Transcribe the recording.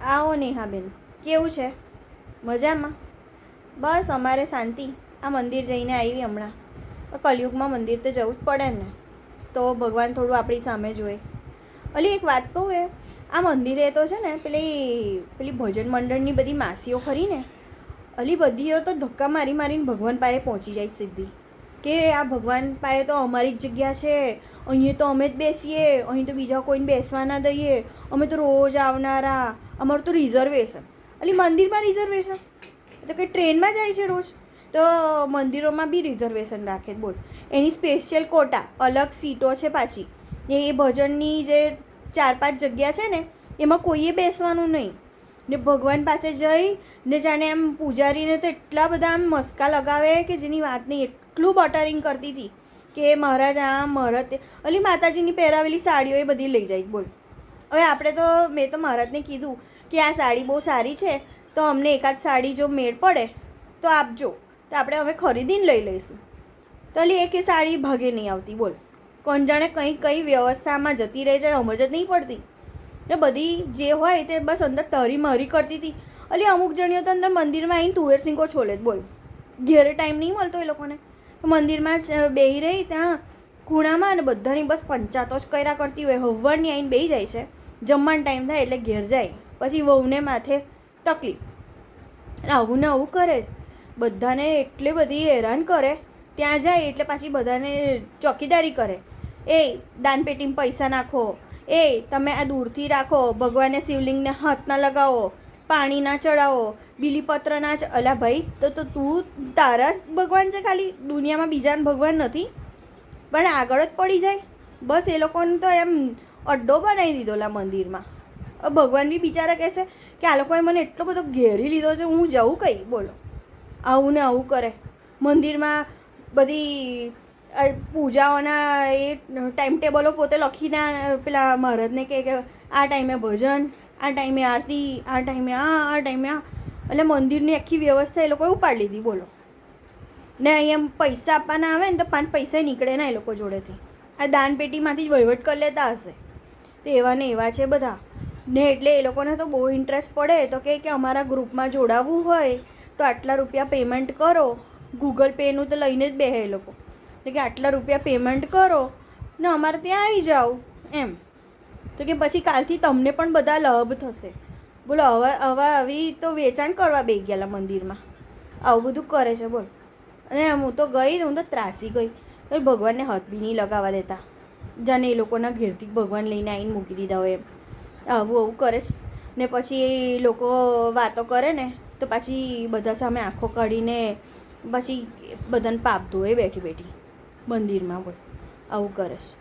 આવો નેહાબેન, કેવું છે? મજામાં? બસ અમારે શાંતિ. આ મંદિર જઈને આવી હમણાં. કલયુગમાં મંદિર તો જવું જ પડે ને, તો ભગવાન થોડું આપણી સામે જોએ. અલી એક વાત કહું, આ મંદિરે તો છે ને પેલી ભજન મંડળની બધી માસીઓ ખરી ને, અલી બધીઓ તો ધક્કા મારી મારીને ભગવાન પાસે પહોંચી જાય સીધી, કે આ ભગવાન પાસે તો અમારી જ જગ્યા છે, અહીં તો અમે જ બેસીએ, અહીં તો બીજા કોઈને બેસવા ના દઈએ, અમે તો રોજ આવનારા, અમારું તો રિઝર્વેશન. અલી મંદિરમાં રિઝર્વેશન? તો કંઈ ટ્રેનમાં જાય છે રોજ? તો મંદિરોમાં બી રિઝર્વેશન રાખે, બોલ. એની સ્પેશિયલ કોટા, અલગ સીટો છે પાછી. એ ભજનની જે 4-5 જગ્યા છે ને, એમાં કોઈએ બેસવાનું નહીં. ને ભગવાન પાસે જઈ ને જાણે આમ પૂજારીને તો એટલા બધા આમ મસ્કા લગાવે કે જેની વાત નહીં. એટલું બટરિંગ કરતી હતી કે મહારાજ આમ મહારાજ તે. અલી માતાજીની પહેરાવેલી સાડીઓ એ બધી લઈ જાય, બોલ. હવે આપણે તો મેં તો મહારાજને કીધું કે આ સાડી બહુ સારી છે, તો અમને એકાદ સાડી જો મેળ પડે તો આપજો, તો આપણે હવે ખરીદીને લઈ લઈશું. તો અલી એક એ સાડી ભાગે નહીં આવતી, બોલ. કોણ જાણે કઈ વ્યવસ્થામાં જતી રહે છે, સમજ જ નહીં પડતી. ને બધી જે હોય તે બસ અંદર તરી મરી કરતી હતી. અલી અમુક જણીઓ તો અંદર મંદિરમાં આવીને તુવેર સિંકો છોલે જ, બોલ. ઘેરે ટાઈમ નહીં મળતો એ લોકોને. મંદિરમાં જ બેહી રહી ત્યાં ખૂણામાં, અને બધાની બસ પંચાતો જ કર્યા કરતી હોય. હવારની આવીને બેસી જાય છે, જમવાનો ટાઈમ થાય એટલે ઘેર જાય, પછી વહુને માથે તકલીફ. આવું ને આવું કરે, બધાને એટલી બધી હેરાન કરે. ત્યાં જાય એટલે પાછી બધાને ચોકીદારી કરે. એ દાનપેટીમાં પૈસા નાખો, એ તમે આ દૂરથી રાખો, ભગવાનને શિવલિંગને હાથ ના લગાવો, પાણી ના ચડાવો, બીલીપત્ર ના અલા ભાઈ, તો તું તારા ભગવાન છે ખાલી, દુનિયામાં બીજાને ભગવાન નથી? પણ આગળ જ પડી જાય. બસ એ લોકોને તો એમ અડ્ડો બનાવી દીધો લા મંદિરમાં. ભગવાન બી બિચારા કહેશે કે આ લોકોએ મને એટલો બધો ઘેરી લીધો છે, હું જવું કઈ, બોલો. આવું ને આવું કરે. મંદિરમાં બધી પૂજાઓના એ ટાઈમ ટેબલો પોતે લખીને પેલા મહારાજને કહે કે આ ટાઈમે ભજન, આ ટાઈમે આરતી, આ ટાઈમે આ ટાઈમે આ. એટલે મંદિરની આખી વ્યવસ્થા એ લોકોએ ઉપાડી લીધી, બોલો. ને અહીંયા પૈસા આપવાના આવે ને તો 5 પૈસા નીકળે ને એ લોકો જોડેથી. આ દાનપેટીમાંથી જ વહીવટ કરી લેતા હશે. તો એવા ને એવા છે બધા. ને એટલે એ લોકોને તો બહુ ઇન્ટરેસ્ટ પડે, તો કે અમારા ગ્રુપમાં જોડાવવું હોય તો આટલા રૂપિયા પેમેન્ટ કરો. ગૂગલ પેનું તો લઈને જ બેસે એ લોકો, તો કે આટલા રૂપિયા પેમેન્ટ કરો ને અમારે ત્યાં આવી જાઓ એમ. તો કે પછી કાલથી તમને પણ બધા લાભ થશે, બોલો. હવે આવી તો વેચાણ કરવા બેસી ગયેલા મંદિરમાં, આવું બધું કરે છે, બોલ. અને હું તો ત્રાસી ગઈ. ભગવાનને હાથ બી નહીં લગાવવા દેતા, જાણે એ લોકોના ઘેરથી ભગવાન લઈને આવીને મૂકી દીધા હોય એમ. આવું કરે છે. ને પછી એ લોકો વાતો કરે ને તો પાછી બધા સામે આંખો કાઢીને પછી બધાને પાપ ધોએ બેઠી બેઠી મંદિરમાં, બોલ. આવું કરે છે.